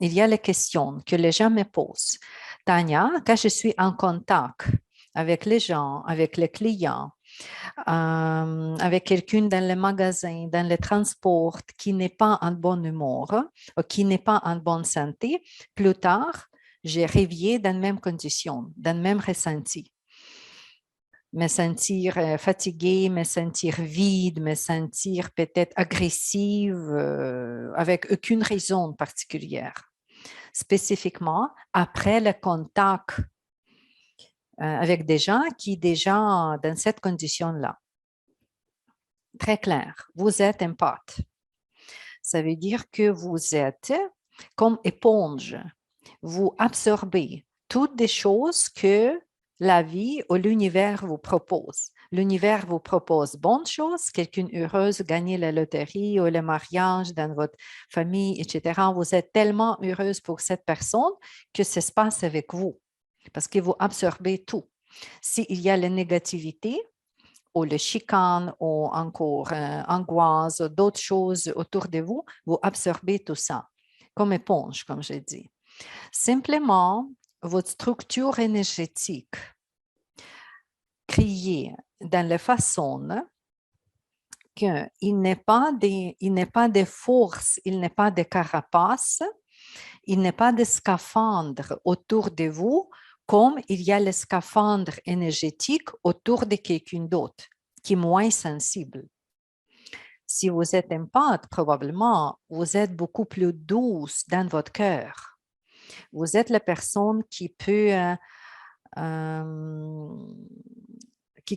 il y a les questions que les gens me posent. Tania, quand je suis en contact avec les gens, avec les clients, avec quelqu'un dans le magasin, dans le transport qui n'est pas en bon humeur, ou qui n'est pas en bonne santé, plus tard, j'ai reviens dans les mêmes conditions, dans le même ressenti. Me sentir fatiguée, me sentir vide, me sentir peut-être agressive avec aucune raison particulière. Spécifiquement, après le contact avec des gens qui déjà dans cette condition-là. Très clair, vous êtes empathe. Ça veut dire que vous êtes comme éponge. Vous absorbez toutes les choses que la vie ou l'univers vous propose. L'univers vous propose bonnes choses, quelqu'une heureuse, gagner la loterie ou le mariage dans votre famille, etc. Vous êtes tellement heureuse pour cette personne que ça se passe avec vous parce que vous absorbez tout. S'il y a la négativité, ou le chicane, ou encore angoisse, d'autres choses autour de vous, vous absorbez tout ça comme éponge, comme j'ai dit. Simplement, votre structure énergétique créée dans la façon qu'il n'est pas de force, il n'est pas de carapace, il n'est pas de scaphandre autour de vous comme il y a le scaphandre énergétique autour de quelqu'un d'autre qui est moins sensible. Si vous êtes empathe, probablement, vous êtes beaucoup plus douce dans votre cœur. Vous êtes la personne qui peut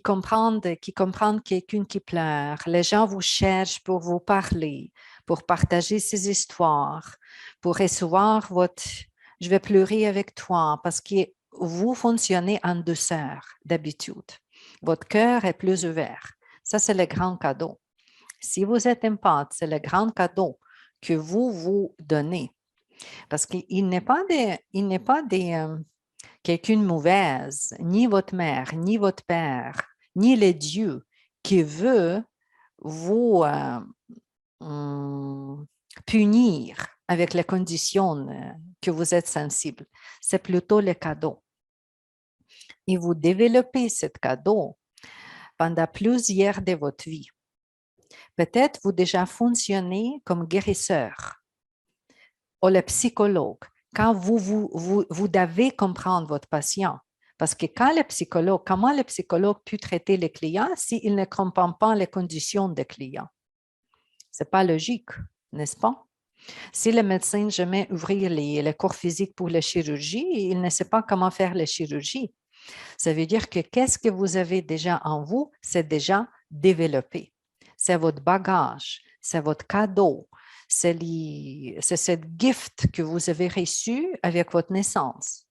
comprendre quelqu'un qui pleure. Les gens vous cherchent pour vous parler, pour partager ces histoires, pour recevoir votre « je vais pleurer avec toi » parce que vous fonctionnez en douceur d'habitude. Votre cœur est plus ouvert. Ça, c'est le grand cadeau. Si vous êtes empathe, c'est le grand cadeau que vous vous donnez. Parce qu'il n'est pas quelqu'un de mauvaise, ni votre mère, ni votre père, ni le Dieu qui veut vous punir avec les conditions que vous êtes sensible. C'est plutôt le cadeau. Et vous développez ce cadeau pendant plusieurs de votre vie. Peut-être vous déjà fonctionnez comme guérisseur ou le psychologue quand vous devez comprendre votre patient. Parce que comment le psychologue peut traiter le client s'il ne comprend pas les conditions des clients? Ce n'est pas logique, n'est-ce pas? Si le médecin jamais ouvrir les cours physiques pour la chirurgie, il ne sait pas comment faire la chirurgie. Ça veut dire que qu'est-ce que vous avez déjà en vous, c'est déjà développé. C'est votre bagage, c'est votre cadeau, c'est cette gift que vous avez reçu avec votre naissance.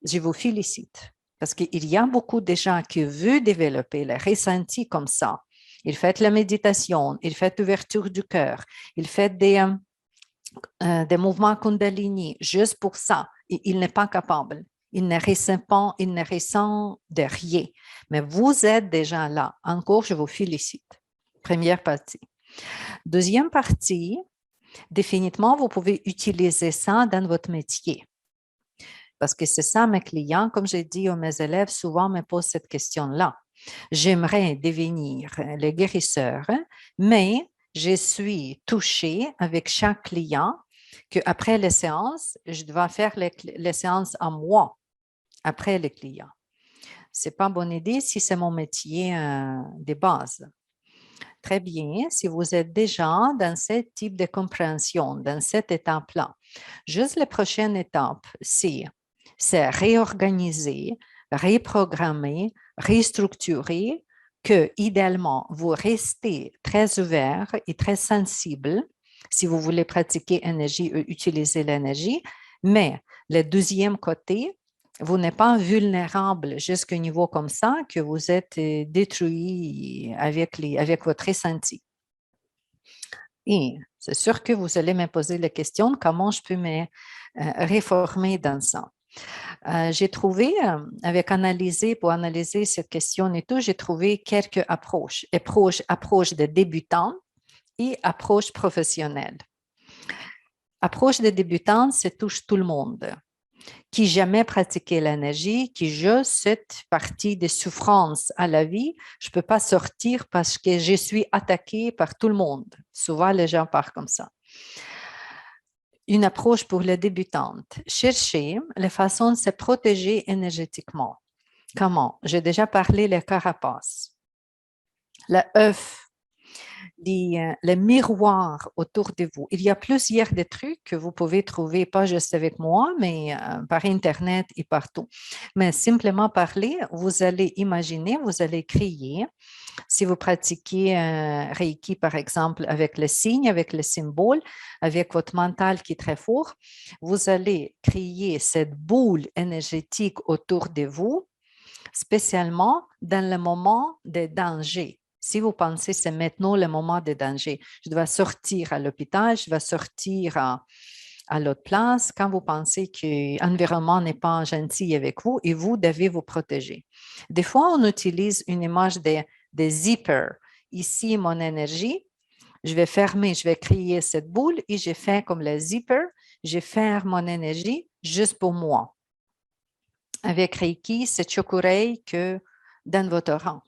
Je vous félicite parce qu'il y a beaucoup de gens qui veulent développer le ressenti comme ça. Ils font la méditation, ils font l'ouverture du cœur, ils font des mouvements Kundalini juste pour ça. Il n'est pas capable. Il ne ressent de rien. Mais vous êtes déjà là. Encore, je vous félicite. Première partie. Deuxième partie, définitivement, vous pouvez utiliser ça dans votre métier. Parce que c'est ça, mes clients, comme j'ai dit à mes élèves, souvent me posent cette question-là. J'aimerais devenir le guérisseur, mais je suis touchée avec chaque client qu'après les séances, je dois faire les séances en moi, après les clients. Ce n'est pas une bonne idée si c'est mon métier de base. Très bien, si vous êtes déjà dans ce type de compréhension, dans cette étape-là, juste la prochaine étape, c'est réorganiser, reprogrammer, restructurer, que idéalement, vous restez très ouvert et très sensible si vous voulez pratiquer énergie ou utiliser l'énergie, mais le deuxième côté, vous n'êtes pas vulnérable jusqu'à un niveau comme ça que vous êtes détruit avec votre ressenti. Et c'est sûr que vous allez me poser la question, comment je peux me réformer dans ça? J'ai trouvé, pour analyser cette question et tout, j'ai trouvé quelques approches de débutants et approches professionnelles. Approche des débutants, ça touche tout le monde. Qui jamais pratiqué l'énergie, qui juste cette partie de souffrance à la vie, je ne peux pas sortir parce que je suis attaquée par tout le monde. Souvent, les gens parlent comme ça. Une approche pour les débutantes. Chercher les façons de se protéger énergétiquement. Comment? J'ai déjà parlé des carapaces, le œuf, les miroirs autour de vous. Il y a plusieurs des trucs que vous pouvez trouver, pas juste avec moi, mais par Internet et partout. Mais simplement parler, vous allez imaginer, vous allez crier. Si vous pratiquez Reiki, par exemple, avec le signe, avec le symbole, avec votre mental qui est très fort, vous allez créer cette boule énergétique autour de vous, spécialement dans le moment de danger. Si vous pensez c'est maintenant le moment de danger, je dois sortir à l'hôpital, je vais sortir à l'autre place, quand vous pensez que l'environnement n'est pas gentil avec vous et vous devez vous protéger. Des fois, on utilise une image de zipper. Ici, mon énergie, je vais fermer, je vais créer cette boule et je fais comme le zipper, je ferme mon énergie juste pour moi. Avec Reiki, c'est chokurei que dans votre rang.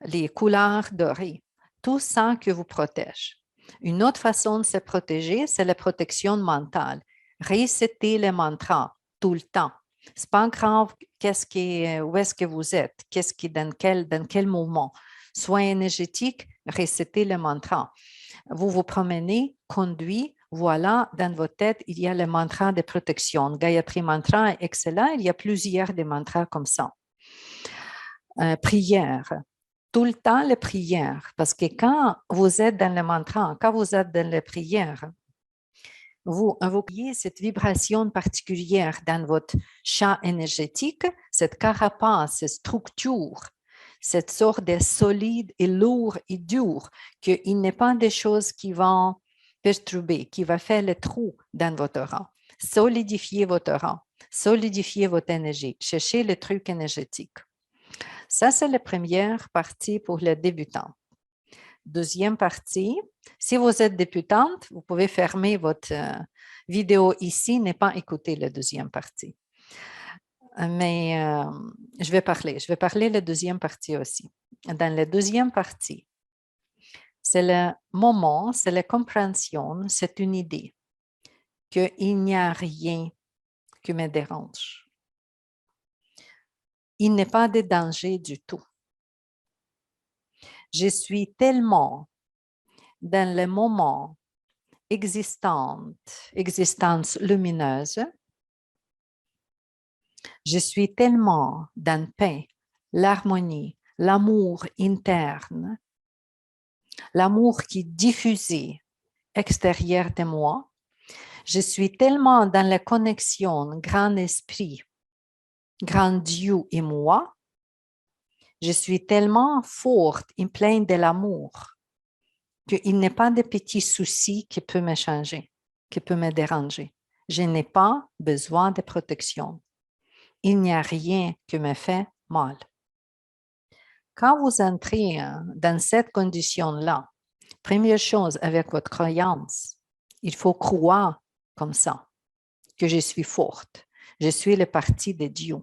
Les couleurs dorées, tout ça que vous protège. Une autre façon de se protéger, c'est la protection mentale. Réciter les mantras tout le temps. C'est pas grave où est-ce que vous êtes, dans quel moment. Soit énergétique, récitez le mantra. Vous vous promenez, conduit, voilà, dans votre tête, il y a le mantra de protection. Gayatri Mantra est excellent, il y a plusieurs des mantras comme ça. Prière. Tout le temps, les prières, parce que quand vous êtes dans le mantra, quand vous êtes dans les prières, vous invoquez cette vibration particulière dans votre champ énergétique, cette carapace, cette structure, cette sorte de solide et lourd et dur, qu'il n'est pas des choses qui vont perturber, qui vont faire le trou dans votre rang. Solidifiez votre rang, solidifiez votre énergie, cherchez le truc énergétique. Ça, c'est la première partie pour les débutants. Deuxième partie, si vous êtes débutante, vous pouvez fermer votre vidéo ici, ne pas écouter la deuxième partie. Mais je vais parler de la deuxième partie aussi. Dans la deuxième partie, c'est le moment, c'est la compréhension, c'est une idée qu'il n'y a rien qui me dérange. Il n'est pas de danger du tout. Je suis tellement dans le moment existence lumineuse, je suis tellement dans paix, l'harmonie, l'amour interne, l'amour qui est diffusé extérieur de moi. Je suis tellement dans la connexion grand esprit, grand Dieu et moi. Je suis tellement forte et pleine de l'amour qu'il n'y a pas de petits soucis qui peuvent me changer, qui peuvent me déranger. Je n'ai pas besoin de protection. Il n'y a rien qui me fait mal. Quand vous entrez dans cette condition-là, première chose avec votre croyance, il faut croire comme ça, que je suis forte. Je suis le parti de Dieu.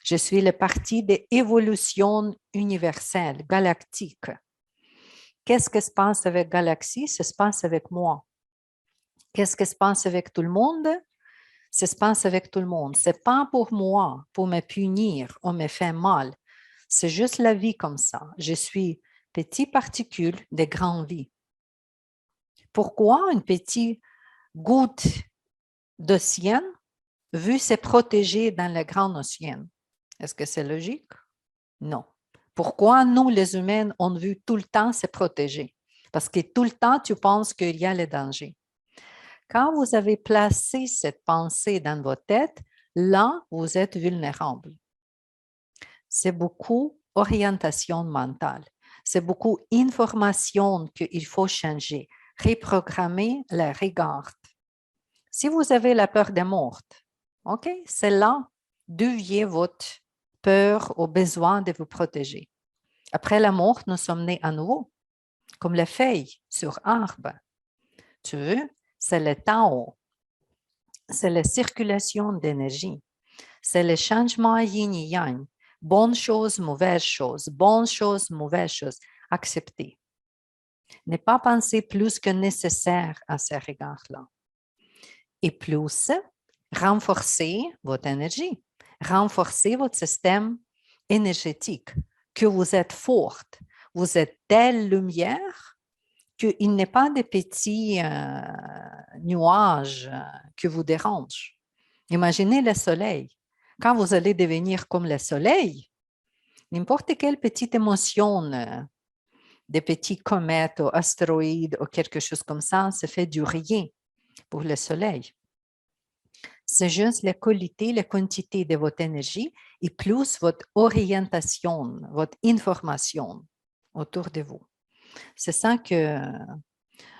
Je suis le parti de l'évolution universelle, galactique. Qu'est-ce qui se passe avec Galaxie? Ça se passe avec moi. Qu'est-ce qui se passe avec tout le monde? Ça se passe avec tout le monde. Ce n'est pas pour moi, pour me punir ou me faire mal. C'est juste la vie comme ça. Je suis petite particule de grande vie. Pourquoi une petite goutte d'océan veut se protéger dans le grand océan? Est-ce que c'est logique? Non. Pourquoi nous, les humains, on veut tout le temps se protéger? Parce que tout le temps, tu penses qu'il y a le danger. Quand vous avez placé cette pensée dans votre tête, là, vous êtes vulnérable. C'est beaucoup orientation mentale. C'est beaucoup information qu'il faut changer, reprogrammer le regard. Si vous avez la peur de mort, OK, c'est là d'où vient votre peur ou besoin de vous protéger. Après la mort, nous sommes nés à nouveau, comme les feuilles sur arbre. Tu veux, c'est le Tao. c'est la circulation d'énergie. C'est le changement yin et yang. Bonne chose, mauvaise chose. Bonne chose, mauvaise chose. Accepter. Ne pas penser plus que nécessaire à ces regards-là. Et plus, renforcer votre énergie. Renforcer votre système énergétique. Que vous êtes forte. Vous êtes telle lumière qu'il n'est pas de petits nuages qui vous dérangent. Imaginez le soleil. Quand vous allez devenir comme le soleil, n'importe quelle petite émotion, des petits comètes ou astéroïdes ou quelque chose comme ça fait du rien pour le soleil. C'est juste la qualité, la quantité de votre énergie et plus votre orientation, votre information autour de vous. C'est ça que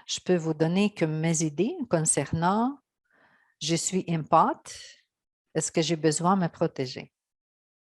je peux vous donner comme mes idées concernant je suis empathe, est-ce que j'ai besoin de me protéger?